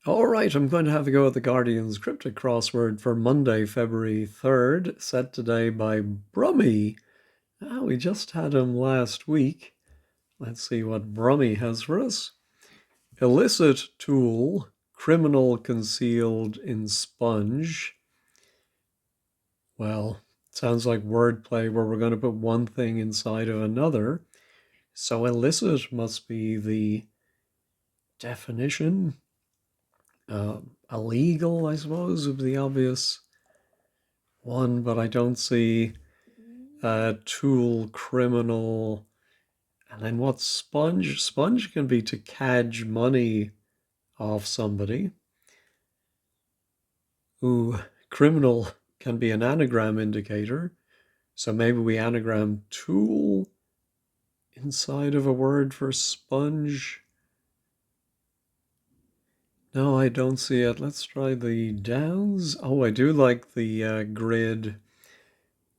All right, I'm going to have a go at the Guardian's Cryptic Crossword for Monday, February 3rd, set today by Brummy. We just had him last week. Let's see what Brummy has for us. Illicit tool, criminal concealed in sponge. Well, it sounds like wordplay where we're going to put one thing inside of another. So illicit must be the definition. Illegal, I suppose, would be the obvious one, but I don't see tool, criminal, and then what's sponge? Sponge can be to cadge money off somebody. Ooh, criminal can be an anagram indicator. So maybe we anagram tool inside of a word for sponge. No, I don't see it. Let's try the downs. Oh, I do like the grid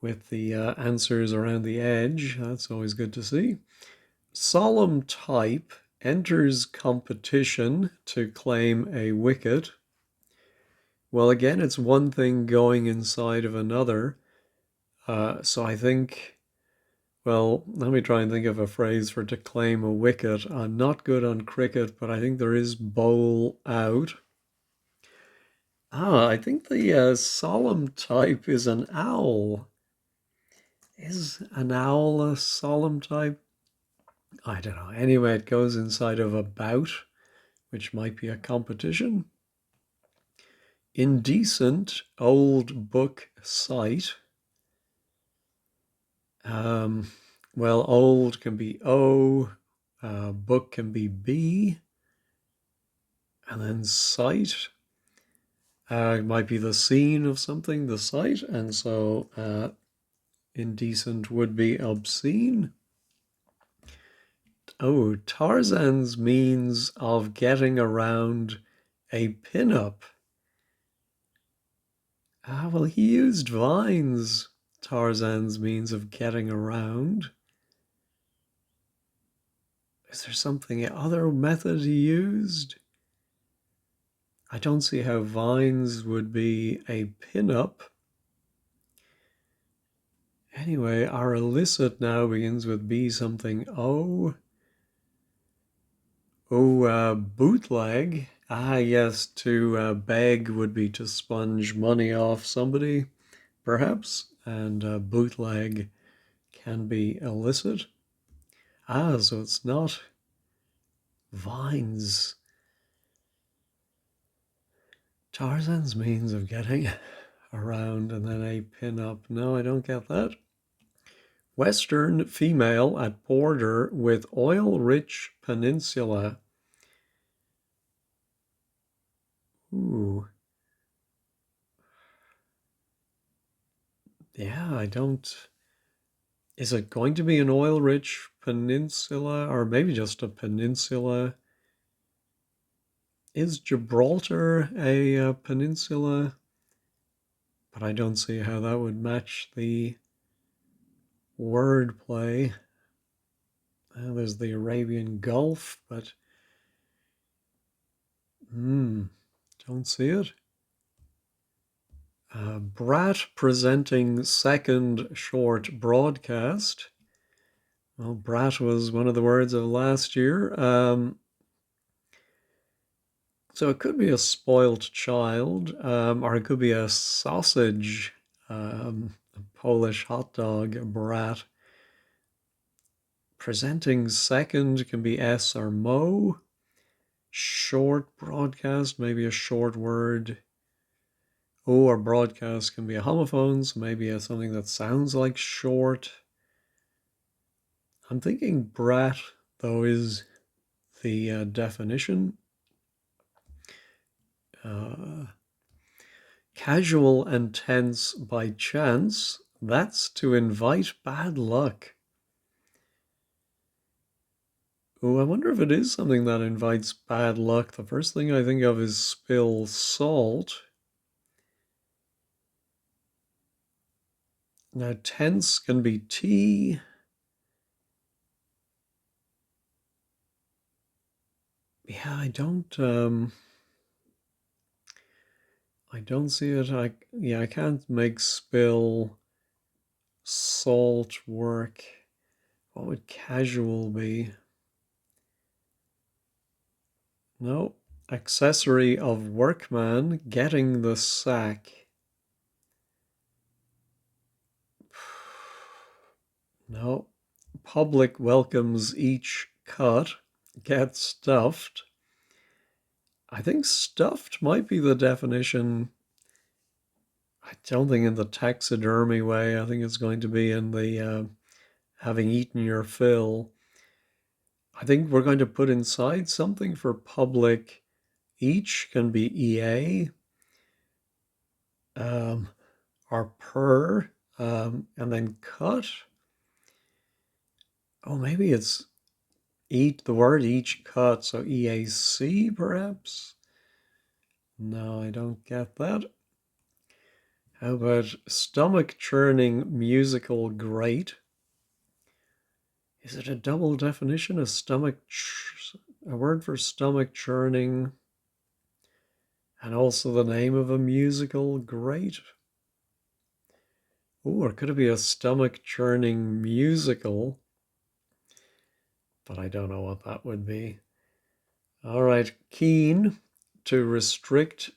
with the answers around the edge. That's always good to see. Solemn type enters competition to claim a wicket. Well, again, it's one thing going inside of another. So I think, well, let me try and think of a phrase for to claim a wicket. I'm not good on cricket, but I think there is bowl out. I think the solemn type is an owl. Is an owl a solemn type? I don't know. Anyway, it goes inside of a bout, which might be a competition. Indecent old book site. Well, old can be O, book can be B, and then site might be the scene of something, the site, and so indecent would be obscene. Oh, Tarzan's means of getting around a pinup. Well, he used vines, Tarzan's means of getting around. Is there something other method he used? I don't see how vines would be a pinup. Anyway, our illicit now begins with B something O. Oh, bootleg. Yes, to beg would be to sponge money off somebody, perhaps, and bootleg can be illicit. So it's not vines. Tarzan's means of getting around and then a pin-up. No, I don't get that. Western female at border with oil-rich peninsula. Ooh. Yeah, I don't... Is it going to be an oil-rich peninsula or maybe just a peninsula? Is Gibraltar a peninsula? But I don't see how that would match the wordplay. There's the Arabian Gulf, but don't see it. Brat presenting second short broadcast. Well, brat was one of the words of last year. So it could be a spoilt child, or it could be a sausage, a Polish hot dog, a brat. Presenting second can be S or mo. Short broadcast, maybe a short word. Or broadcast can be a homophone, so maybe something that sounds like short. I'm thinking brat, though, is the definition. Casual and tense by chance, that's to invite bad luck. Oh, I wonder if it is something that invites bad luck. The first thing I think of is spill salt. Now, tense can be T. Yeah, I don't... I don't see it. I can't make spill salt work. What would casual be? No. Accessory of workman getting the sack. No. Public welcomes each cut. Get stuffed. I think stuffed might be the definition. I don't think in the taxidermy way. I think it's going to be in the having eaten your fill. I think we're going to put inside something for public. Each can be EA or per, and then cut. Oh, maybe it's the word each cut, so EAC perhaps? No, I don't get that. How about stomach churning musical grate? Is it a double definition? A word for stomach churning, and also the name of a musical grate? Oh, or could it be a stomach churning musical? But I don't know what that would be. All right, keen to restrict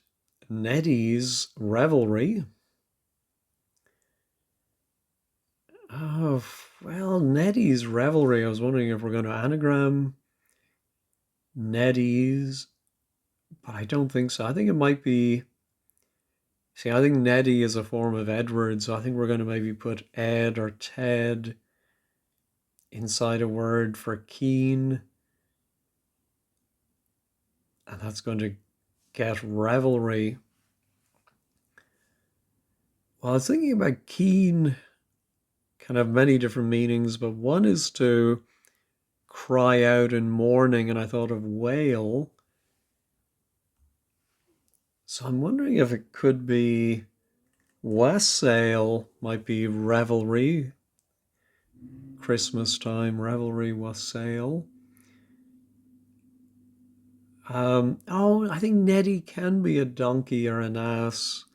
Neddy's revelry. Oh, well, Neddy's revelry. I was wondering if we're going to anagram Neddy's, but I don't think so. I think it might be. See, I think Neddy is a form of Edward, so I think we're going to maybe put Ed or Ted inside a word for keen, and that's going to get revelry. Well, I was thinking about keen can have many different meanings, but one is to cry out in mourning, and I thought of wail. So I'm wondering if it could be wassail, might be revelry, Christmas time, revelry, wassail. I think Neddy can be a donkey or an ass.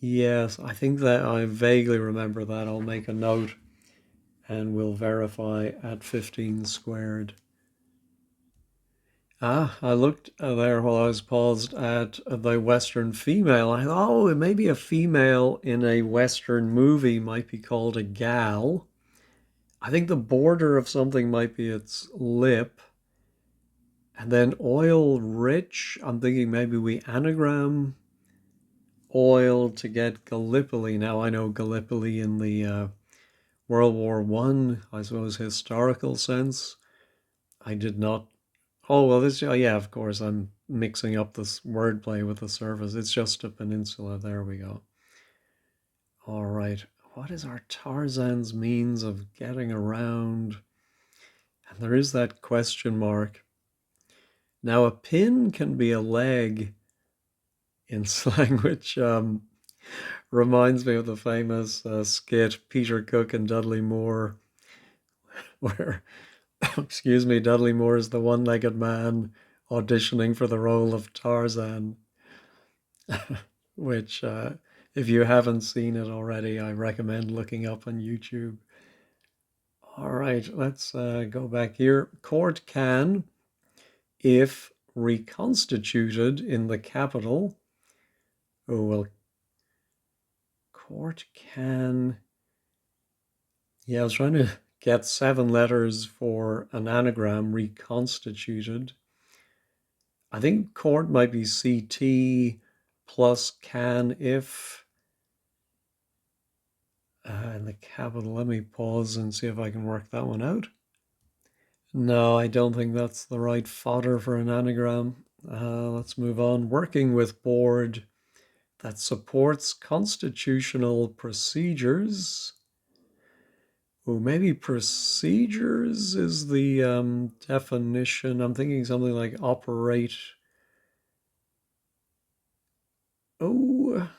Yes, I think that I vaguely remember that. I'll make a note and we'll verify at 15 squared. I looked there while I was paused at the Western female. I thought, oh, maybe a female in a Western movie might be called a gal. I think the border of something might be its lip. And then oil rich, I'm thinking maybe we anagram oil to get Gallipoli. Now I know Gallipoli in the World War One, I suppose, historical sense. I did not. Oh well, this. Yeah, of course, I'm mixing up this wordplay with the surface. It's just a peninsula. There we go. All right. What is our Tarzan's means of getting around? And there is that question mark. Now, a pin can be a leg in slang, which reminds me of the famous skit Peter Cook and Dudley Moore, where, excuse me, Dudley Moore is the one-legged man auditioning for the role of Tarzan, which, if you haven't seen it already, I recommend looking up on YouTube. All right, let's go back here. Court can, if reconstituted in the capital. Oh, well, court can. Yeah, I was trying to get 7 letters for an anagram reconstituted. I think court might be CT plus can if. In the capital, let me pause and see if I can work that one out. No, I don't think that's the right fodder for an anagram. Let's move on. Working with board that supports constitutional procedures. Oh, maybe procedures is the definition. I'm thinking something like operate. Oh,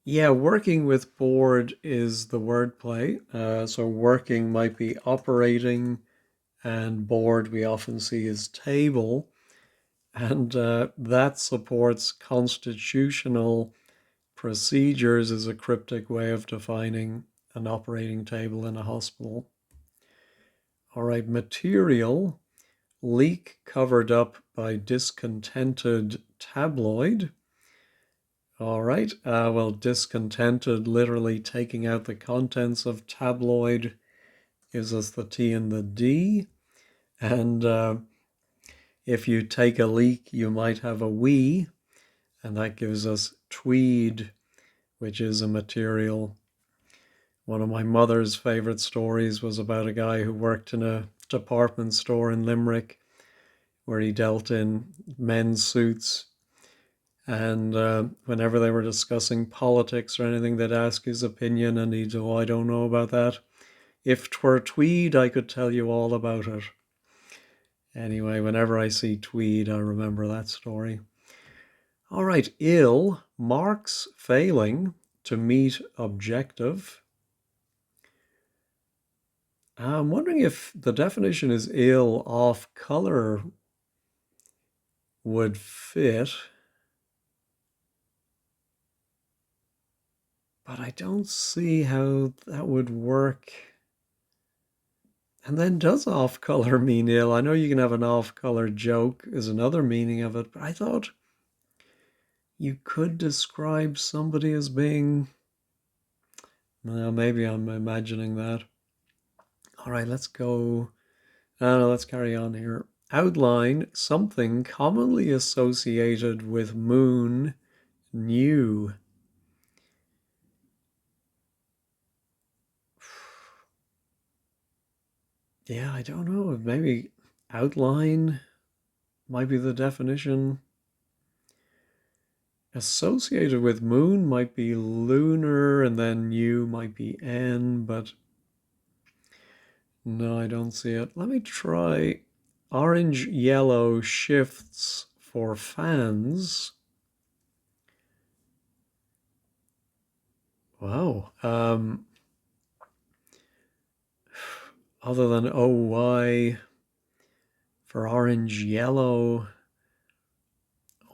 yeah, working with board is the wordplay. So working might be operating, and board we often see as table. And that supports constitutional procedures is a cryptic way of defining an operating table in a hospital. All right, material, leak covered up by discontented tabloid. All right, well, discontented, literally taking out the contents of tabloid, gives us the T and the D. And if you take a leak, you might have a we, and that gives us tweed, which is a material. One of my mother's favorite stories was about a guy who worked in a department store in Limerick where he dealt in men's suits. And whenever they were discussing politics or anything, they'd ask his opinion, and he'd, oh, I don't know about that. If 'twere tweed, I could tell you all about it. Anyway, whenever I see tweed, I remember that story. All right, ill, marks failing to meet objective. I'm wondering if the definition is ill, off color would fit. But I don't see how that would work. And then does off color mean ill? I know you can have an off color joke is another meaning of it, but I thought you could describe somebody as being, well, maybe I'm imagining that. All right, let's go. Let's carry on here. Outline something commonly associated with moon, new. Yeah, I don't know. Maybe outline might be the definition. Associated with moon might be lunar, and then new might be N, but no, I don't see it. Let me try orange yellow shifts for fans. Wow. Other than OY for orange yellow,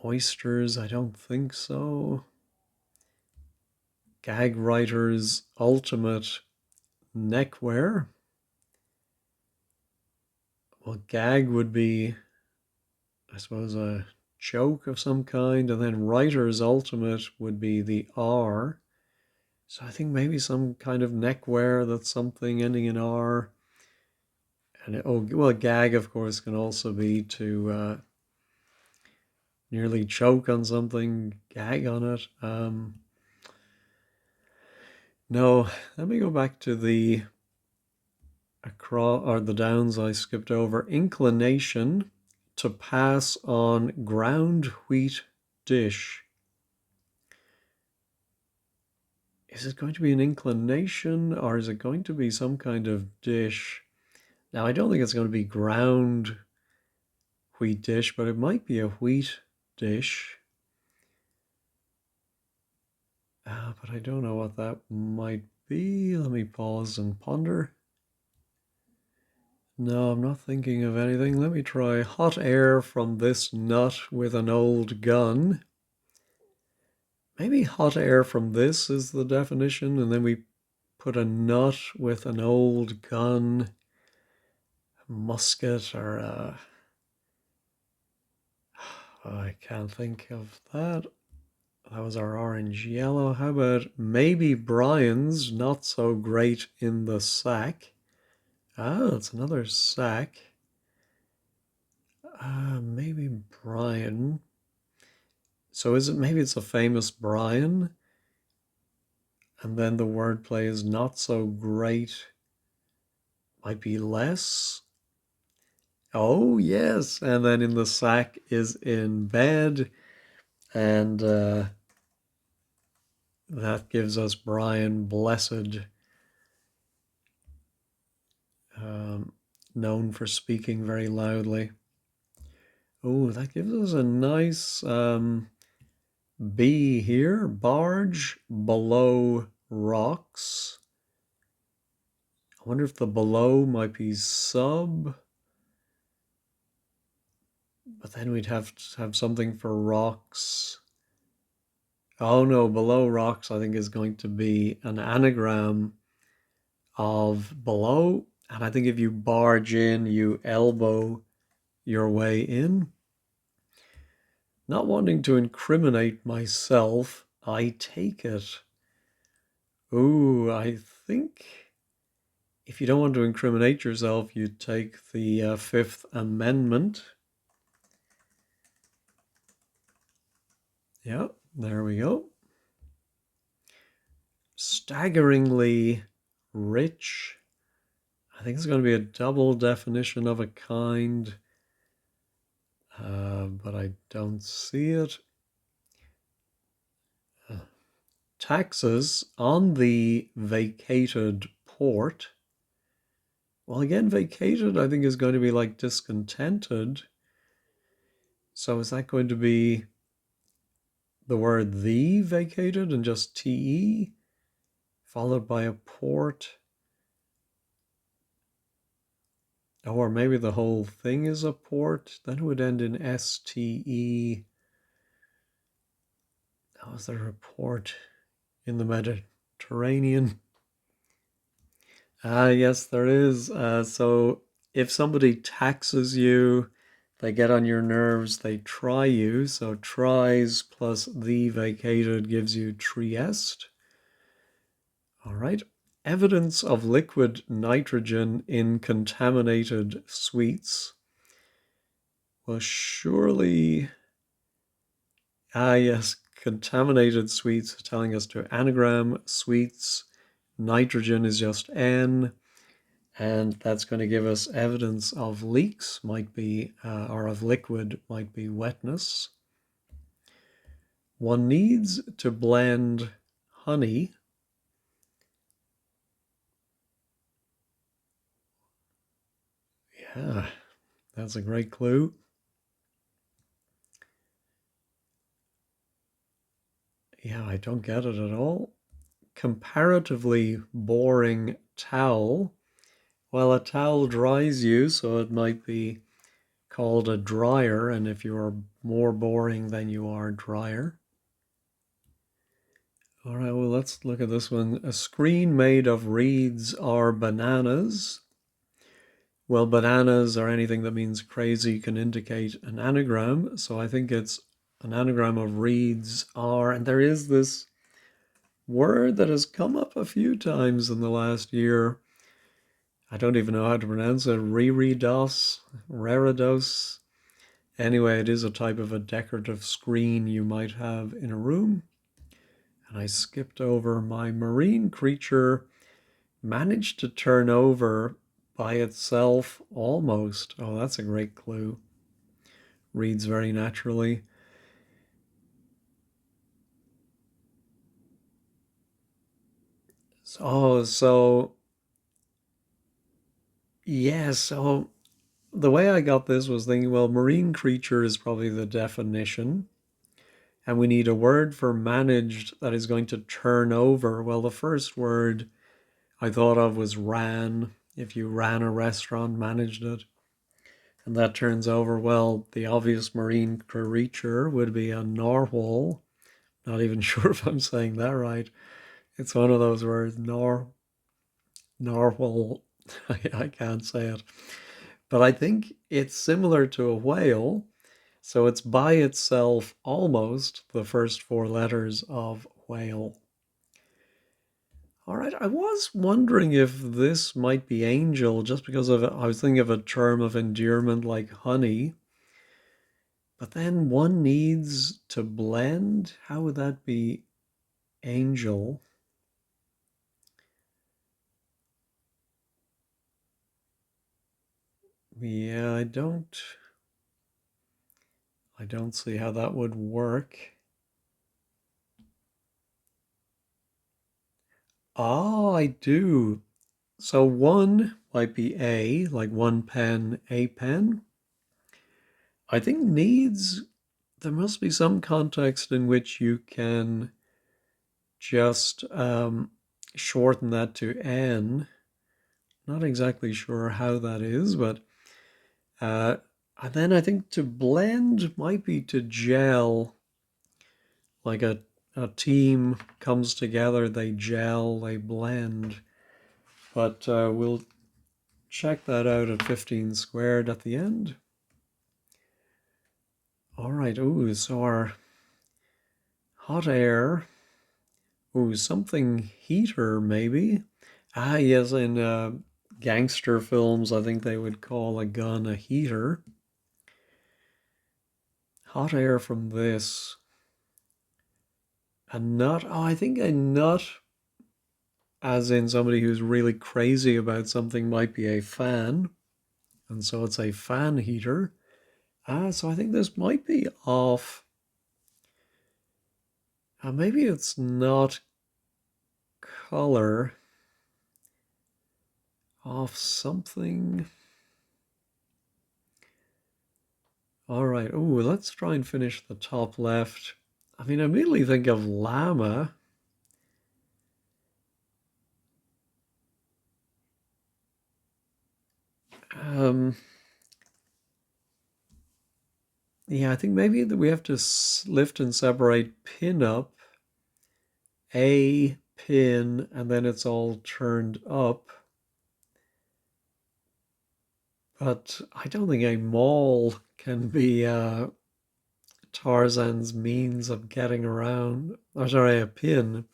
oysters, I don't think so. Gag writer's ultimate neckwear. Well, gag would be, I suppose, a joke of some kind, and then writer's ultimate would be the R. So I think maybe some kind of neckwear that's something ending in R. And well, gag, of course, can also be to nearly choke on something, gag on it. No, let me go back to the across or the downs I skipped over. Inclination to pass on ground wheat dish. Is it going to be an inclination or is it going to be some kind of dish? Now, I don't think it's going to be ground wheat dish, but it might be a wheat dish. But I don't know what that might be. Let me pause and ponder. No, I'm not thinking of anything. Let me try hot air from this nut with an old gun. Maybe hot air from this is the definition, and then we put a nut with an old gun, a musket, or I can't think of that. That was our orange yellow. How about maybe Brian's not so great in the sack? Ah, it's another sack. Maybe Brian. So is it maybe it's a famous Brian? And then the wordplay is not so great. Might be less. Oh, yes. And then in the sack is in bed. And that gives us Brian Blessed, known for speaking very loudly. Oh, that gives us a nice B here. Barge below rocks. I wonder if the below might be sub. But then we'd have to have something for rocks. Oh no, below rocks, I think is going to be an anagram of below. And I think if you barge in, you elbow your way in. Not wanting to incriminate myself, I take it. Ooh, I think if you don't want to incriminate yourself, you take the Fifth Amendment. Yeah, there we go. Staggeringly rich. I think it's going to be a double definition of a kind, but I don't see it. Taxes on the vacated port. Well, again, vacated I think is going to be like discontented. So is that going to be the word the vacated and just te, followed by a port? Or maybe the whole thing is a port. Then it would end in ste. Oh, is there a port in the Mediterranean? Yes, there is. So if somebody taxes you, they get on your nerves, they try you. So tries plus the vacated gives you Trieste. All right. Evidence of liquid nitrogen in contaminated sweets. Well, surely, yes, contaminated sweets telling us to anagram sweets. Nitrogen is just N. And that's going to give us evidence of leaks, might be, or of liquid, might be wetness. One needs to blend honey. Yeah, that's a great clue. Yeah, I don't get it at all. Comparatively boring towel. Well, a towel dries you, so it might be called a dryer, and if you are more boring, then you are drier. All right, well, let's look at this one. A screen made of reeds are bananas. Well, bananas or anything that means crazy can indicate an anagram. So I think it's an anagram of reeds are, and there is this word that has come up a few times in the last year. I don't even know how to pronounce it. Reredos, reredos. Anyway, it is a type of a decorative screen you might have in a room. And I skipped over my marine creature managed to turn over by itself almost. Oh, that's a great clue. Reads very naturally. So yeah, so the way I got this was thinking, well, marine creature is probably the definition. And we need a word for managed that is going to turn over. Well, the first word I thought of was ran. If you ran a restaurant, managed it, and that turns over, well, the obvious marine creature would be a narwhal. Not even sure if I'm saying that right. It's one of those words, narwhal. I can't say it. But I think it's similar to a whale. So it's by itself almost the first four letters of whale. All right, I was wondering if this might be angel just because of I was thinking of a term of endearment like honey. But then one needs to blend. How would that be angel? Yeah, I don't see how that would work. Ah, I do. So one might be a, like one pen, a pen. I think needs, there must be some context in which you can just shorten that to n. Not exactly sure how that is, but uh, And then I think to blend might be to gel, like a team comes together, they gel, they blend. But we'll check that out at 15 squared at the end. All right, ooh, so our hot air, ooh, something heater maybe. Ah, yes, in gangster films, I think they would call a gun a heater. Hot air from this. A nut, oh, I think a nut, as in somebody who's really crazy about something, might be a fan. And so it's a fan heater. Ah, so I think this might be off. Maybe it's not color, off something. All right. Oh, let's try and finish the top left. I mean, I immediately think of llama. Um, yeah, I think maybe that we have to lift and separate pin up, a pin, and then it's all turned up. But I don't think a mall can be Tarzan's means of getting around. Oh, sorry, a pin.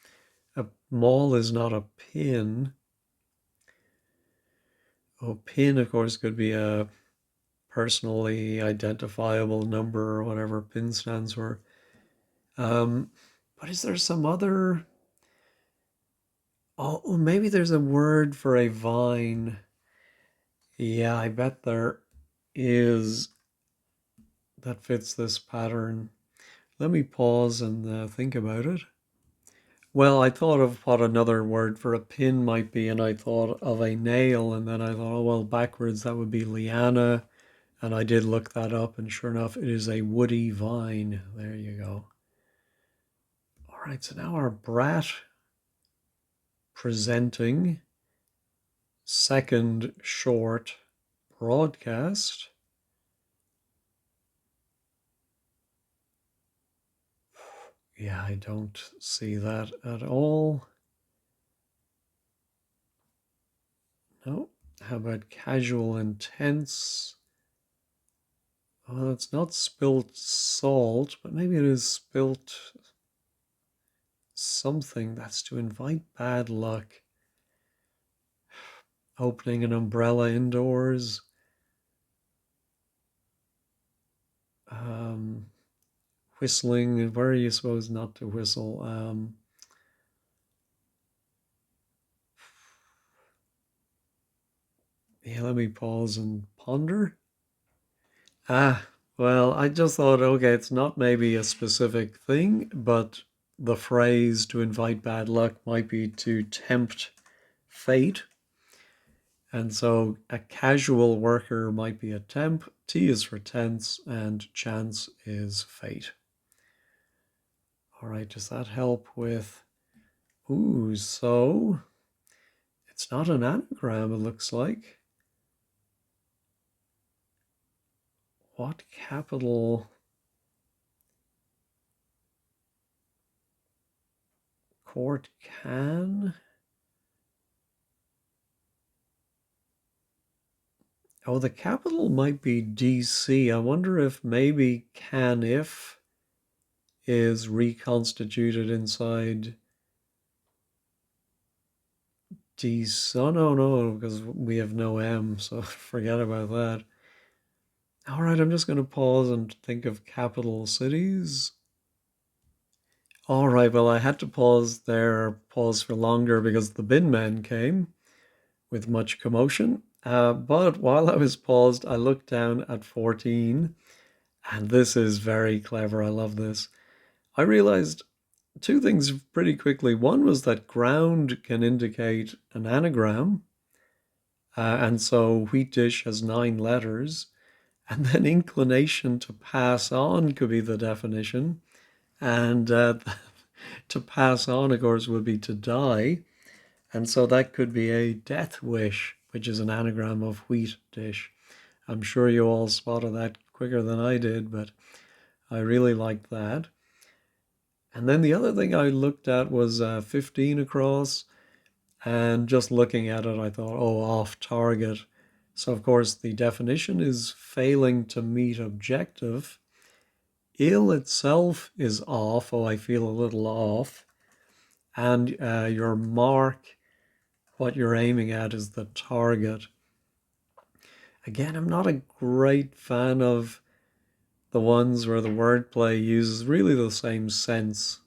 A mall is not a pin. Oh, pin, of course, could be a personally identifiable number or whatever pin stands for. Um, but is there some other? Oh, maybe there's a word for a vine. Yeah, I bet there is that fits this pattern. Let me pause and think about it. Well, I thought of what another word for a pin might be, and I thought of a nail, and then I thought, oh, well, backwards that would be liana, and I did look that up, and sure enough, it is a woody vine. There you go. All right, so now our brat presenting second short broadcast. Yeah, I don't see that at all. No. How about casual intense? Well, it's not spilt salt, but maybe it is spilt something. That's to invite bad luck. Opening an umbrella indoors. Um, Whistling. Where are you supposed not to whistle? Yeah, let me pause and ponder. Well, I just thought, okay, it's not maybe a specific thing, but the phrase to invite bad luck might be to tempt fate. And so a casual worker might be a temp, T is for tense, and chance is fate. All right, does that help with, ooh, so it's not an anagram, it looks like. What capital court can? Oh, the capital might be DC. I wonder if maybe can if is reconstituted inside DC. Oh, no, because we have no M, so forget about that. All right, I'm just going to pause and think of capital cities. All right, well, I had to pause there, pause for longer because the bin men came with much commotion. But while I was paused, I looked down at 14, and this is very clever. I love this. I realized two things pretty quickly. One was that ground can indicate an anagram, and so wheat dish has 9 letters. And then inclination to pass on could be the definition. And to pass on, of course, would be to die. And so that could be a death wish, which is an anagram of wheat dish. I'm sure you all spotted that quicker than I did, but I really liked that. And then the other thing I looked at was 15 across, and just looking at it, I thought, oh, off target. So, of course, the definition is failing to meet objective. Ill itself is off, oh, I feel a little off. And your mark, what you're aiming at, is the target. Again, I'm not a great fan of the ones where the wordplay uses really the same sense.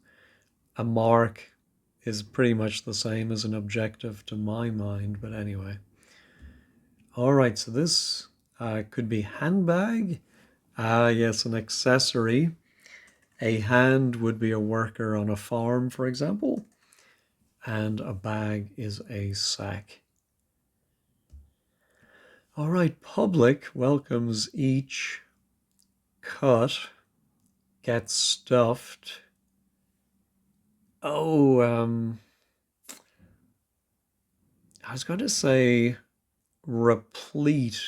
A mark is pretty much the same as an objective to my mind, but anyway. All right, so this could be handbag. Yes, an accessory. A hand would be a worker on a farm, for example, and a bag is a sack. All right, public welcomes each, cut, gets stuffed. Oh, I was going to say replete.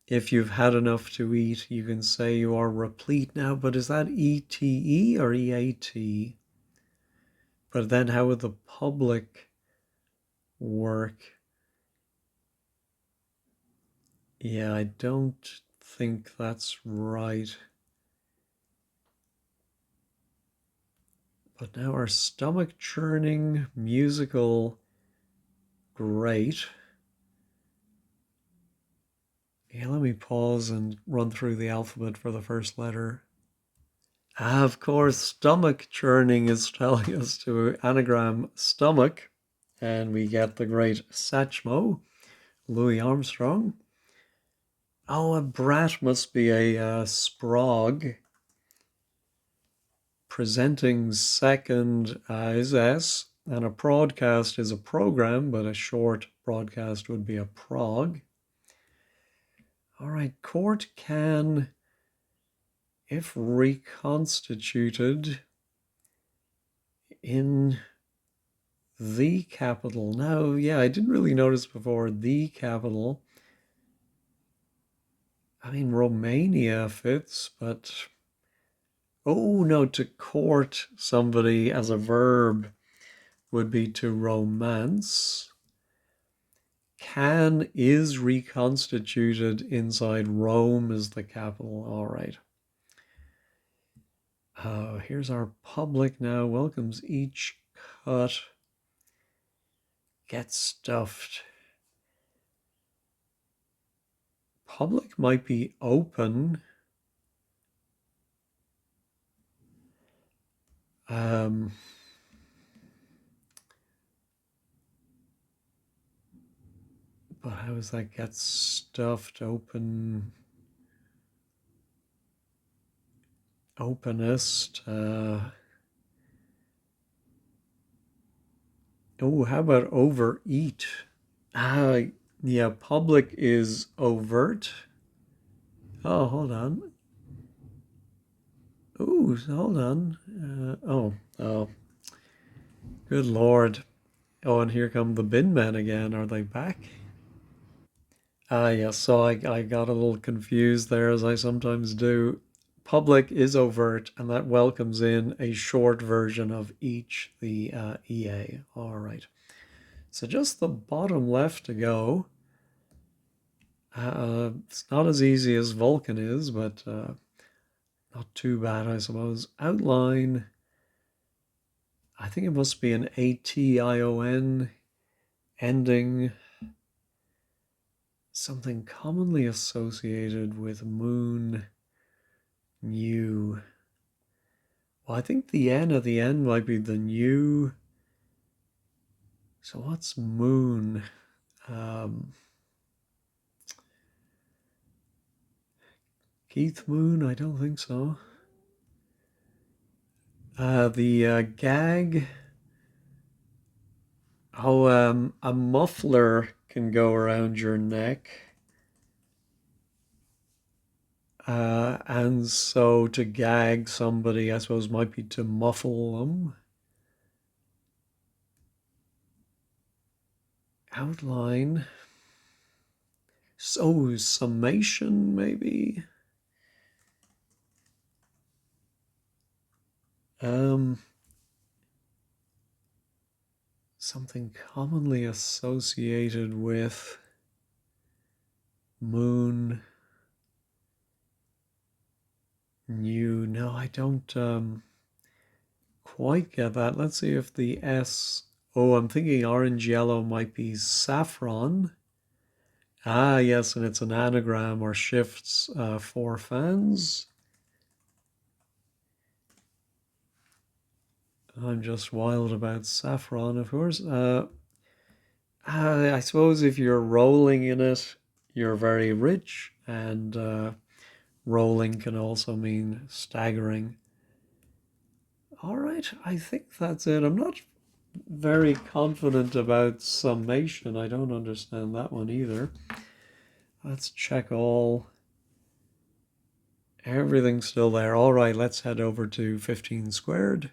If you've had enough to eat, you can say you are replete now, but is that ETE or EAT? But then how would the public work? Yeah, I don't think that's right. But now our stomach churning musical, great. Yeah, let me pause and run through the alphabet for the first letter. Of course, stomach churning is telling us to anagram stomach, and we get the great Satchmo, Louis Armstrong. Oh, a brat must be a sprog. Presenting second is S, and a broadcast is a program, but a short broadcast would be a prog. All right, court can, if reconstituted in the capital. Now, yeah, I didn't really notice before the capital. I mean, Romania fits, but oh no, to court somebody as a verb would be to romance. Can is reconstituted inside Rome as the capital. All right. Here's our public now. Welcomes each, cut, get stuffed. Public might be open. But how does that get stuffed? Open, openest. Oh, how about overeat? Yeah, public is overt. Oh, hold on. Oh, hold on. Oh, good Lord. Oh, and here come the bin men again. Are they back? Yes, so I got a little confused there, as I sometimes do. Public is overt, and that welcomes in a short version of each, the EA. All right. So just the bottom left to go. It's not as easy as Vulcan is, but not too bad, I suppose. Outline. I think it must be an ATION ending. Something commonly associated with moon, new. Well, I think the N at the end might be the new. So what's moon? Keith Moon? I don't think so. The gag. Oh, a muffler can go around your neck. And so to gag somebody, I suppose, might be to muffle them. Outline. So, summation, maybe? Um, Something commonly associated with moon, new. No, I don't quite get that. Let's see if the S. Oh, I'm thinking orange yellow might be saffron. Ah, yes, and it's an anagram or shifts four fans. I'm just wild about saffron, of course. I suppose if you're rolling in it, you're very rich, and rolling can also mean staggering. All right, I think that's it. I'm not very confident about summation. I don't understand that one either. Let's check all. Everything's still there. All right, let's head over to 15 squared.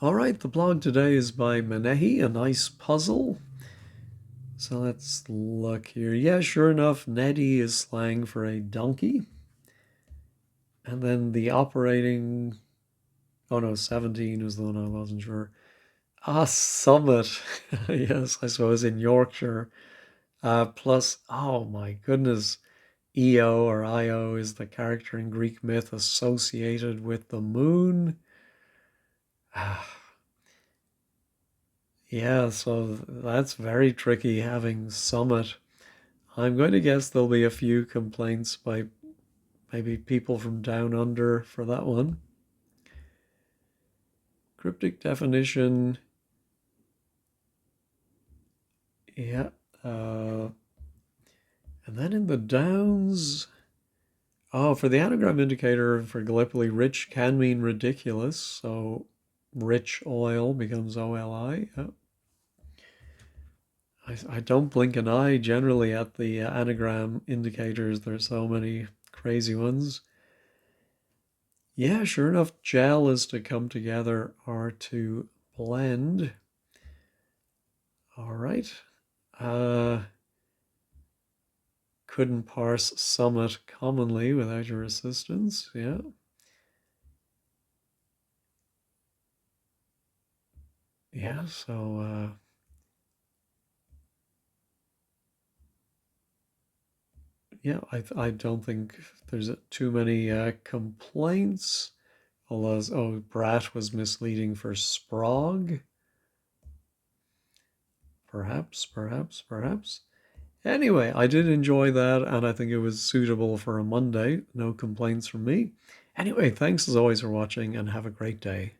All right, the blog today is by Menehi, a nice puzzle. So let's look here. Yeah, sure enough, Neddy is slang for a donkey. And then the operating, oh no, 17 was the one I wasn't sure. Ah, Summit. Yes, I suppose in Yorkshire. Plus, oh my goodness, Io or Io is the character in Greek myth associated with the moon. Ah, yeah, so that's very tricky having Summit. I'm going to guess there'll be a few complaints by maybe people from down under for that one. Cryptic definition. Yeah. Uh, and then in the downs. Oh, for the anagram indicator for Gallipoli, rich can mean ridiculous. So rich oil becomes OLI. Yeah. I don't blink an eye generally at the anagram indicators. There's so many crazy ones. Yeah, sure enough, gel is to come together or to blend. All right. Couldn't parse summit commonly without your assistance. Yeah. Yeah, so yeah, I don't think there's too many complaints. Although, oh, brat was misleading for sprog. Perhaps, perhaps, perhaps. Anyway, I did enjoy that, and I think it was suitable for a Monday. No complaints from me. Anyway, thanks as always for watching, and have a great day.